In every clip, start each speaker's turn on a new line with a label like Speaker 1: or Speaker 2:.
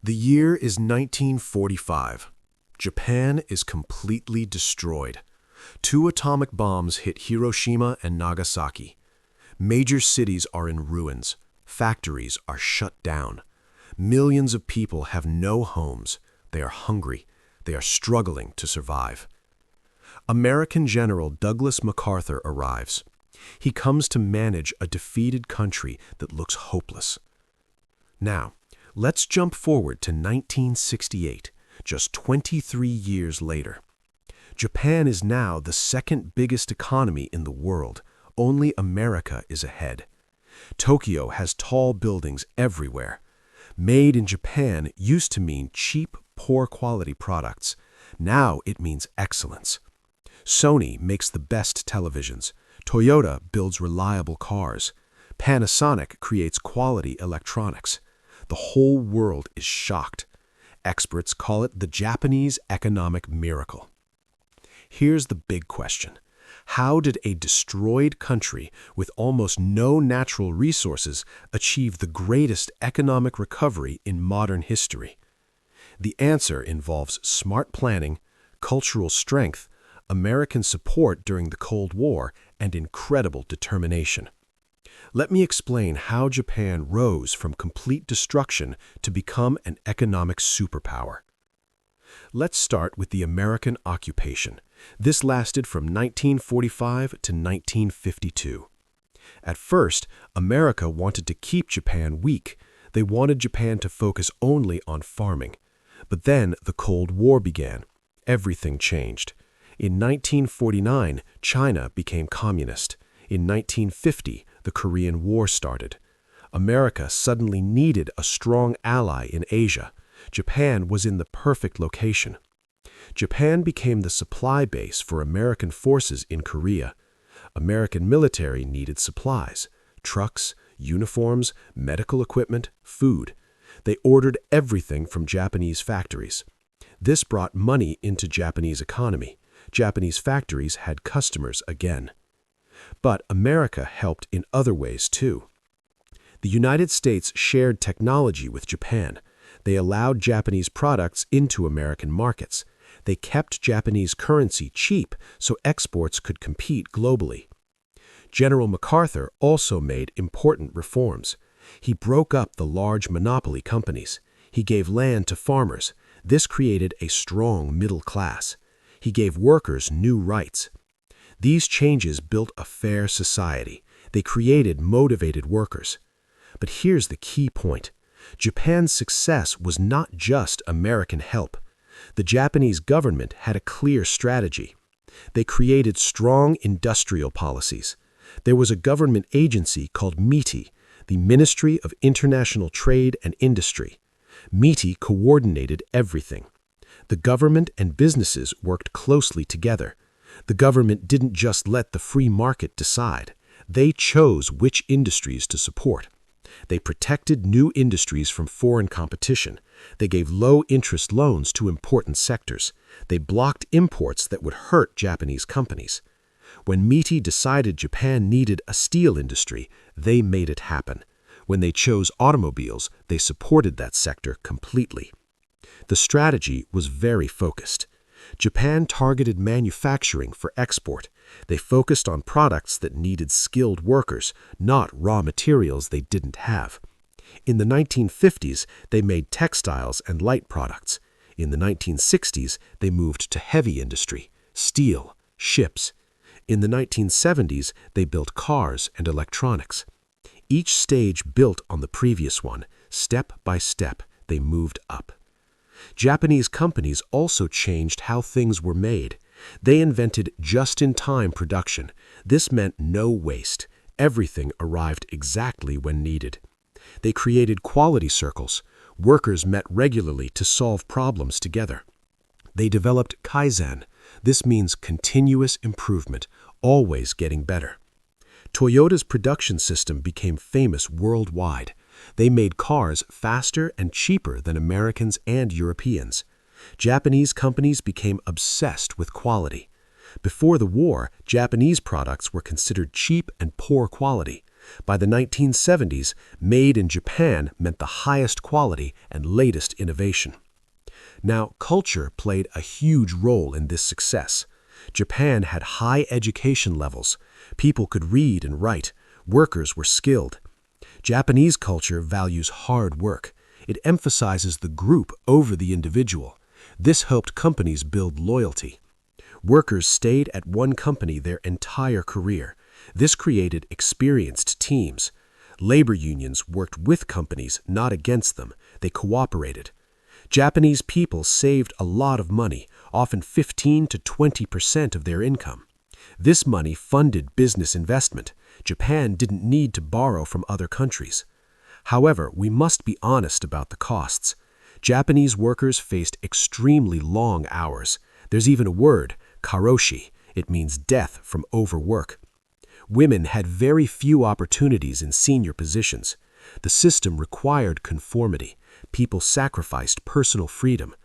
Speaker 1: The year is 1945. Japan is completely destroyed. Two atomic bombs hit Hiroshima and Nagasaki. Major cities are in ruins. Factories are shut down. Millions of people have no homes. They are hungry. They are struggling to survive. American General Douglas MacArthur arrives. He comes to manage a defeated country that looks hopeless. Now, let's jump forward to 1968, just 23 years later. Japan is now the second biggest economy in the world. Only America is ahead. Tokyo has tall buildings everywhere. Made in Japan used to mean cheap, poor-quality products. Now it means excellence. Sony makes the best televisions. Toyota builds reliable cars. Panasonic creates quality electronics. The whole world is shocked. Experts call it the Japanese economic miracle. Here's the big question. How did a destroyed country with almost no natural resources achieve the greatest economic recovery in modern history? The answer involves smart planning, cultural strength, American support during the Cold War, and incredible determination. Let me explain how Japan rose from complete destruction to become an economic superpower. Let's start with the American occupation. This lasted from 1945 to 1952. At first, America wanted to keep Japan weak. They wanted Japan to focus only on farming. But then the Cold War began. Everything changed. In 1949, China became communist. In 1950, the Korean War started. America suddenly needed a strong ally in Asia. Japan was in the perfect location. Japan became the supply base for American forces in Korea. American military needed supplies, trucks, uniforms, medical equipment, food. They ordered everything from Japanese factories. This brought money into Japanese economy. Japanese factories had customers again. But America helped in other ways too. The United States shared technology with Japan. They allowed Japanese products into American markets. They kept Japanese currency cheap so exports could compete globally. General MacArthur also made important reforms. He broke up the large monopoly companies. He gave land to farmers. This created a strong middle class. He gave workers new rights. These changes built a fair society. They created motivated workers. But here's the key point. Japan's success was not just American help. The Japanese government had a clear strategy. They created strong industrial policies. There was a government agency called MITI, the Ministry of International Trade and Industry. MITI coordinated everything. The government and businesses worked closely together. The government didn't just let the free market decide. They chose which industries to support. They protected new industries from foreign competition. They gave low-interest loans to important sectors. They blocked imports that would hurt Japanese companies. When MITI decided Japan needed a steel industry, they made it happen. When they chose automobiles, they supported that sector completely. The strategy was very focused. Japan targeted manufacturing for export. They focused on products that needed skilled workers, not raw materials they didn't have. In the 1950s, they made textiles and light products. In the 1960s, they moved to heavy industry, steel, ships. In the 1970s, they built cars and electronics. Each stage built on the previous one. Step by step, they moved up. Japanese companies also changed how things were made. They invented just-in-time production. This meant no waste. Everything arrived exactly when needed. They created quality circles. Workers met regularly to solve problems together. They developed Kaizen. This means continuous improvement, always getting better. Toyota's production system became famous worldwide. They made cars faster and cheaper than Americans and Europeans. Japanese companies became obsessed with quality. Before the war, Japanese products were considered cheap and poor quality. By the 1970s, made in Japan meant the highest quality and latest innovation. Now, culture played a huge role in this success. Japan had high education levels. People could read and write. Workers were skilled. Japanese culture values hard work. It emphasizes the group over the individual. This helped companies build loyalty. Workers stayed at one company their entire career. This created experienced teams. Labor unions worked with companies, not against them. They cooperated. Japanese people saved a lot of money, often 15 to 20% of their income. This money funded business investment. Japan didn't need to borrow from other countries. However, we must be honest about the costs. Japanese workers faced extremely long hours. There's even a word, karoshi. It means death from overwork. Women had very few opportunities in senior positions. The system required conformity. People sacrificed personal freedom.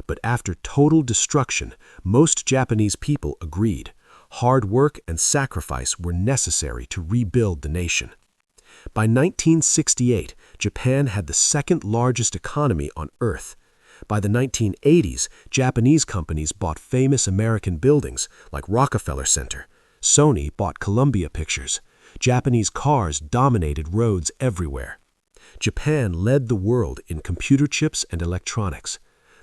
Speaker 1: But after total destruction, most Japanese people agreed. Hard work and sacrifice were necessary to rebuild the nation. By 1968, Japan had the second largest economy on Earth. By the 1980s, Japanese companies bought famous American buildings like Rockefeller Center. Sony bought Columbia Pictures. Japanese cars dominated roads everywhere. Japan led the world in computer chips and electronics.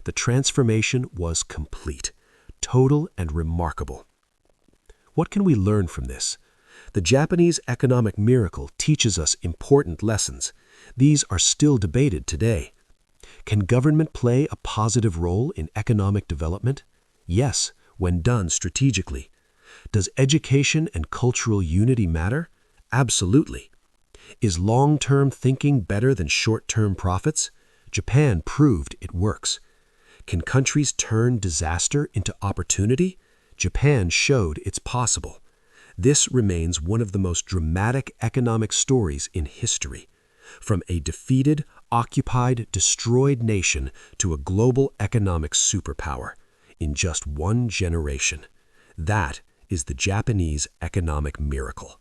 Speaker 1: The transformation was complete, total and remarkable. What can we learn from this? The Japanese economic miracle teaches us important lessons. These are still debated today. Can government play a positive role in economic development? Yes, when done strategically. Does education and cultural unity matter? Absolutely. Is long-term thinking better than short-term profits? Japan proved it works. Can countries turn disaster into opportunity? Japan showed it's possible. This remains one of the most dramatic economic stories in history. From a defeated, occupied, destroyed nation to a global economic superpower in just one generation. That is the Japanese economic miracle.